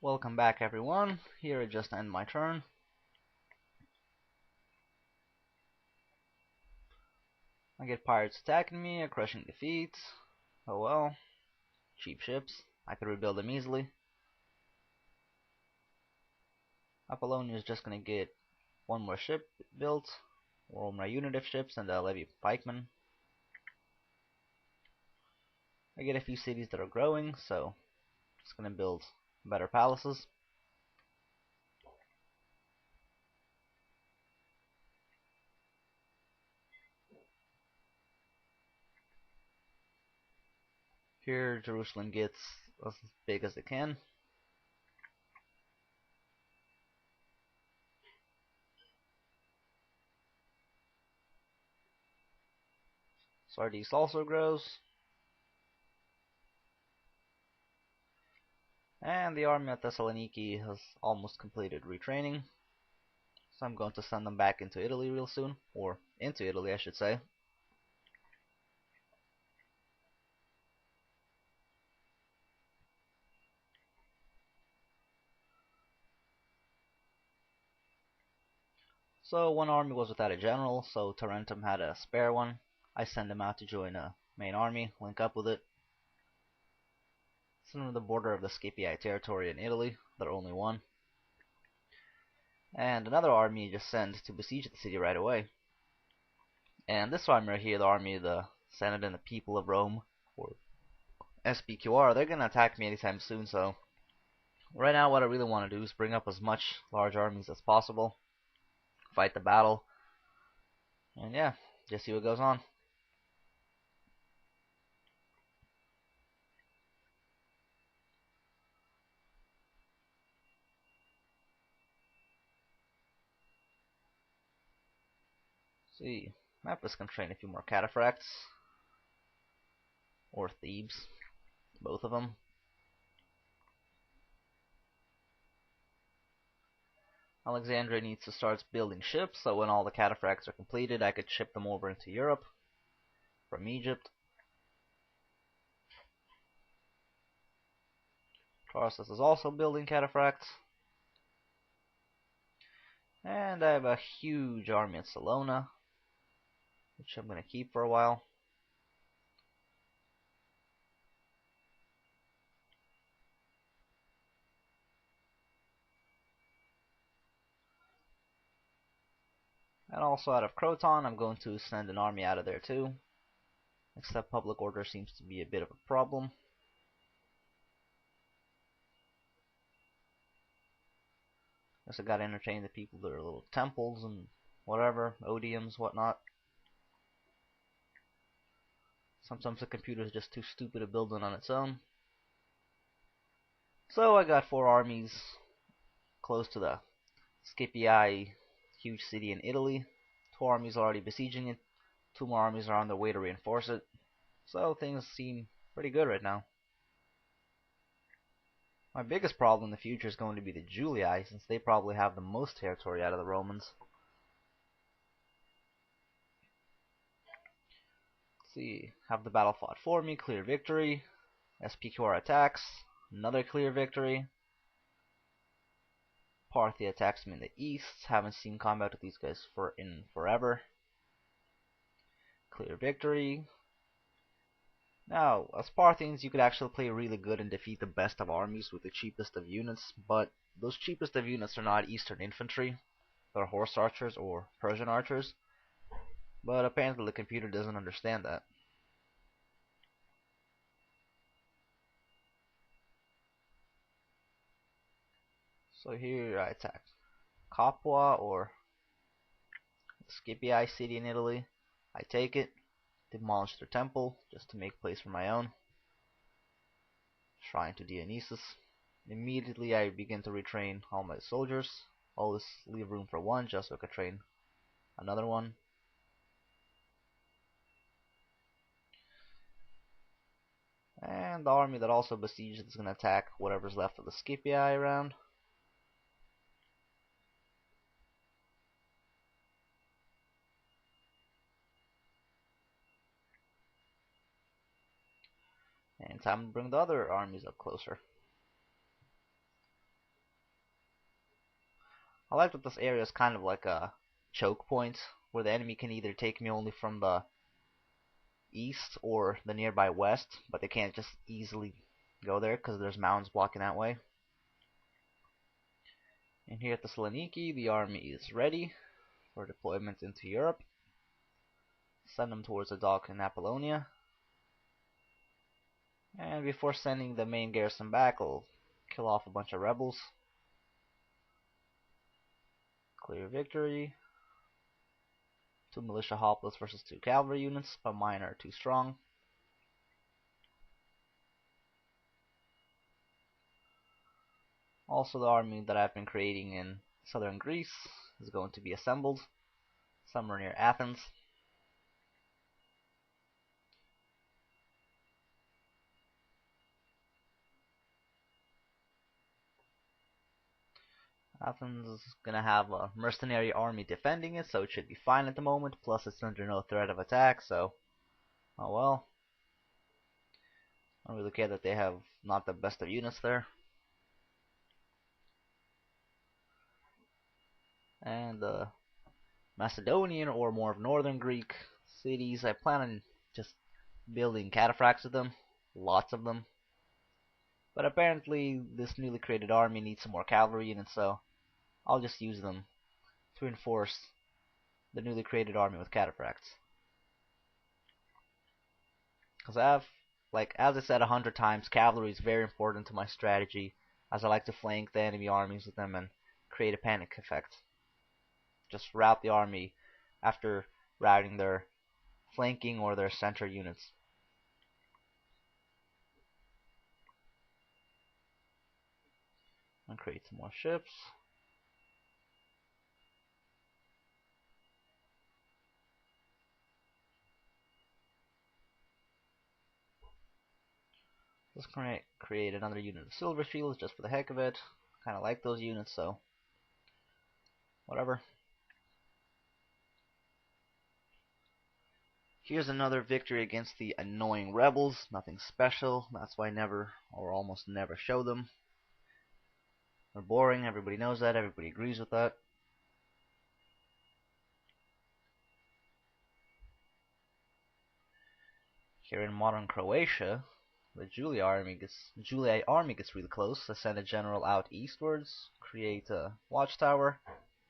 Welcome back everyone. Here I just end my turn. I get pirates attacking me, a crushing defeat. Oh well. Cheap ships. I could rebuild them easily. Apollonia is just gonna get one more ship built, or my unit of ships and a levy pikemen. I get a few cities that are growing, so just gonna build better palaces. Here Jerusalem gets as big as it can. Sardis also grows. And the army at Thessaloniki has almost completed retraining. So I'm going to send them back into Italy real soon. Or into Italy, I should say. So one army was without a general, so Tarentum had a spare one. I send him out to join a main army, link up with it. Send him to the border of the Scipii territory in Italy, their only one. And another army just sent to besiege the city right away. And this army right here, the army of the Senate and the people of Rome, or SPQR, they're gonna attack me anytime soon, so right now what I really want to do is bring up as much large armies as possible, fight the battle, and yeah, just see what goes on. See, Memphis can train a few more cataphracts, or Thebes, both of them. Alexandria needs to start building ships, so when all the cataphracts are completed, I could ship them over into Europe from Egypt. Tarsus is also building cataphracts. And I have a huge army at Salona, which I'm going to keep for a while. And also out of Croton, I'm going to send an army out of there too. Except public order seems to be a bit of a problem. Guess I gotta entertain the people that are little temples and whatever, odiums, whatnot. Sometimes the computer is just too stupid to build one on its own. So I got 4 armies close to the Scipii, huge city in Italy. 2 armies already besieging it. 2 more armies are on their way to reinforce it. So things seem pretty good right now. My biggest problem in the future is going to be the Julii, since they probably have the most territory out of the Romans. Let's see, have the battle fought for me, clear victory. SPQR attacks, another clear victory. Parthia attacks me in the east, haven't seen combat with these guys in forever. Clear victory. Now, as Parthians, you could actually play really good and defeat the best of armies with the cheapest of units, but those cheapest of units are not Eastern infantry. They're horse archers or Persian archers. But apparently the computer doesn't understand that. So here I attack Capua or Scipii city in Italy. I take it, demolish their temple just to make place for my own. Shrine to Dionysus. Immediately I begin to retrain all my soldiers. Always leave room for one just so I could train another one. And the army that also besieged is going to attack whatever's left of the Scipii around. And time to bring the other armies up closer. I like that this area is kind of like a choke point where the enemy can either take me only from the east or the nearby west, but they can't just easily go there because there's mountains blocking that way. And here at Thessaloniki, the army is ready for deployment into Europe. Send them towards the dock in Apollonia. And before sending the main garrison back, I'll kill off a bunch of rebels. Clear victory. 2 militia hoplites versus 2 cavalry units, but mine are too strong. Also, the army that I've been creating in southern Greece is going to be assembled somewhere near Athens. Athens is going to have a mercenary army defending it, so it should be fine at the moment. Plus, it's under no threat of attack, so, oh well. I don't really care that they have not the best of units there. And the Macedonian, or more of northern Greek cities, I plan on just building cataphracts with them. Lots of them. But apparently, this newly created army needs some more cavalry units, so I'll just use them to enforce the newly created army with cataphracts. Because as I said 100 times, cavalry is very important to my strategy, as I like to flank the enemy armies with them and create a panic effect. Just rout the army after routing their flanking or their center units. And create some more ships. Let's create another unit of silver shields just for the heck of it. Kind of like those units, so whatever. Here's another victory against the annoying rebels. Nothing special. That's why I never or almost never show them. They're boring. Everybody knows that. Everybody agrees with that. Here in modern Croatia, the Julii army gets really close. I send a general out eastwards, create a watchtower,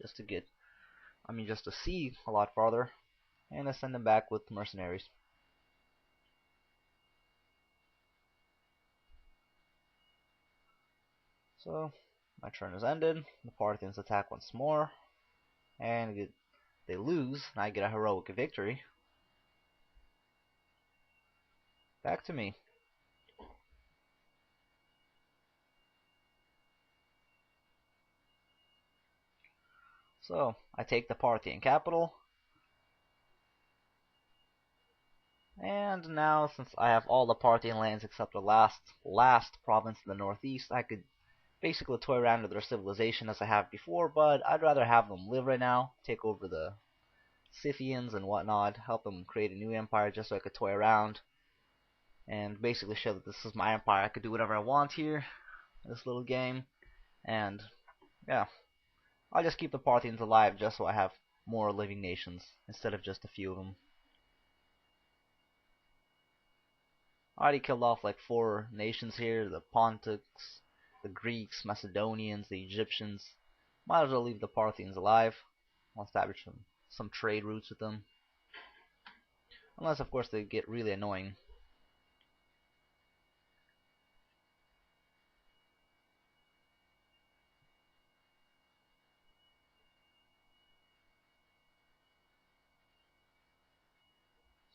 just to see a lot farther, and I send them back with mercenaries. So my turn is ended. The Parthians attack once more, and they lose, and I get a heroic victory. Back to me. So I take the Parthian capital, and now since I have all the Parthian lands except the last province in the northeast, I could basically toy around with their civilization as I have before, but I'd rather have them live right now, take over the Scythians and whatnot, help them create a new empire just so I could toy around, and basically show that this is my empire. I could do whatever I want here in this little game, and yeah, I'll just keep the Parthians alive just so I have more living nations instead of just a few of them. I already killed off like 4 nations here, the Pontics, the Greeks, Macedonians, the Egyptians. Might as well leave the Parthians alive. I'll establish some trade routes with them. Unless, of course, they get really annoying.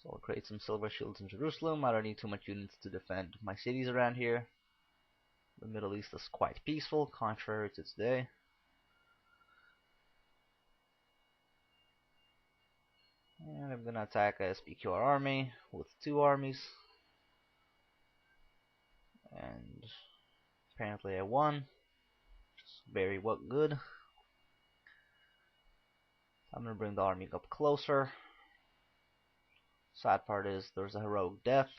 So I'll create some silver shields in Jerusalem. I don't need too much units to defend my cities around here. The Middle East is quite peaceful, contrary to today. And I'm gonna attack a SPQR army with 2 armies. And apparently I won. Just very good. I'm gonna bring the army up closer. Sad part is there's a heroic death.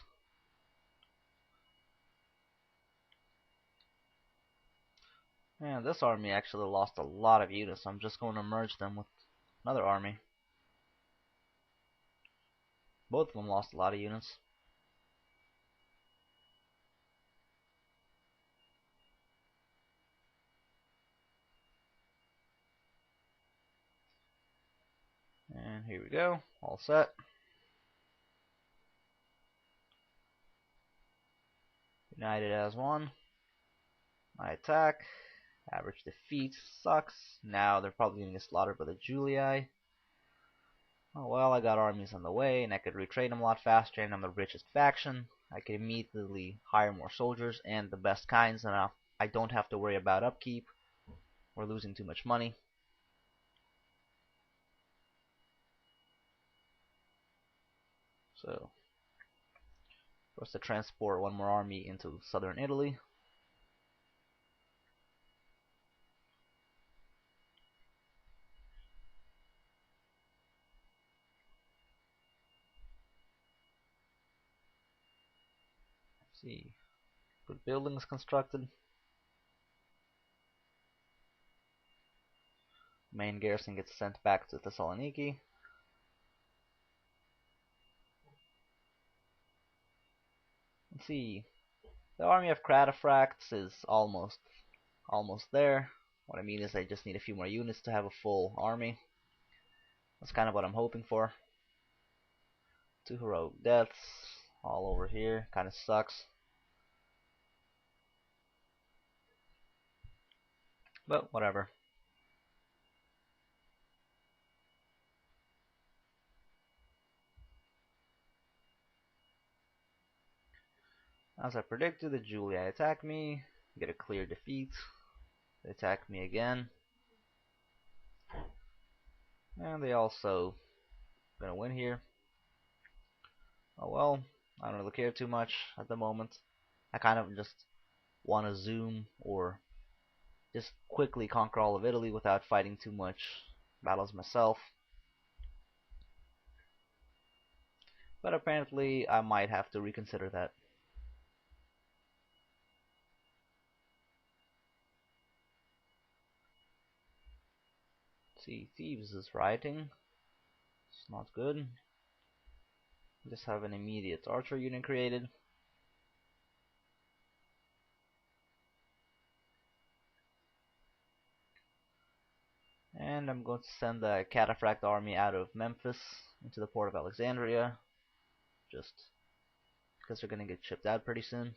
And this army actually lost a lot of units, so I'm just going to merge them with another army. Both of them lost a lot of units. And here we go, all set. United as one. I attack. Average defeat sucks. Now they're probably going to get slaughtered by the Julii. Oh well, I got armies on the way, and I could retrain them a lot faster, and I'm the richest faction. I could immediately hire more soldiers, and the best kinds, and I don't have to worry about upkeep or losing too much money. So, for us to transport one more army into southern Italy. Let's see, good buildings constructed. Main garrison gets sent back to Thessaloniki. Let's see, the army of Cataphracts is almost there. What I mean is I just need a few more units to have a full army. That's kind of what I'm hoping for. 2 heroic deaths all over here. Kind of sucks. But whatever. As I predicted, the Julii attack me. Get a clear defeat. They attack me again. And they also gonna win here. Oh well, I don't really care too much at the moment. I kind of just want to zoom or just quickly conquer all of Italy without fighting too much battles myself. But apparently I might have to reconsider that. See, Thieves is rioting. It's not good. Just have an immediate archer unit created. And I'm going to send the Cataphract army out of Memphis into the port of Alexandria. Just because they're going to get shipped out pretty soon.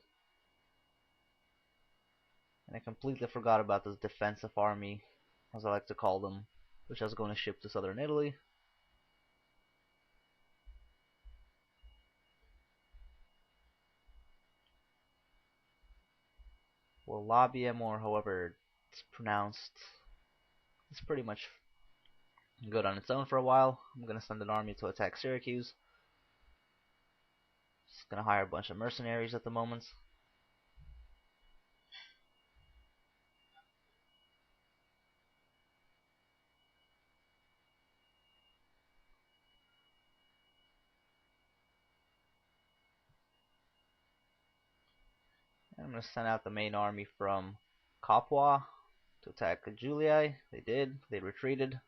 And I completely forgot about this defensive army, as I like to call them, which I was going to ship to southern Italy. Well, Labium, or however it's pronounced, it's pretty much good on its own for a while. I'm going to send an army to attack Syracuse. Just going to hire a bunch of mercenaries at the moment. And I'm going to send out the main army from Capua to attack Julii. They did. They retreated.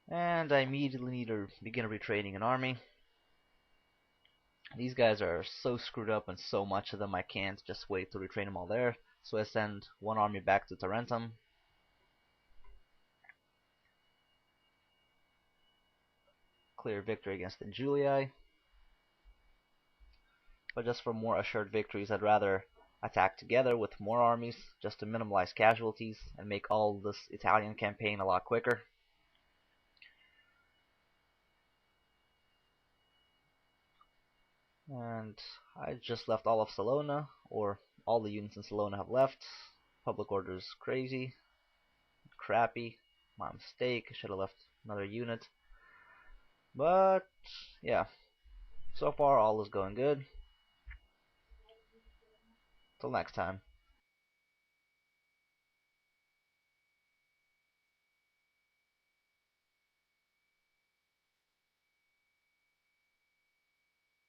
And I immediately need to begin retraining an army. These guys are so screwed up, and so much of them I can't just wait to retrain them all there. So I send one army back to Tarentum. Clear victory against the Julii. But just for more assured victories, I'd rather attack together with more armies just to minimize casualties and make all this Italian campaign a lot quicker. And I just left all of Salona, or all the units in Salona have left. Public order is crazy, crappy. My mistake. I should have left another unit. But yeah, so far all is going good. Till next time.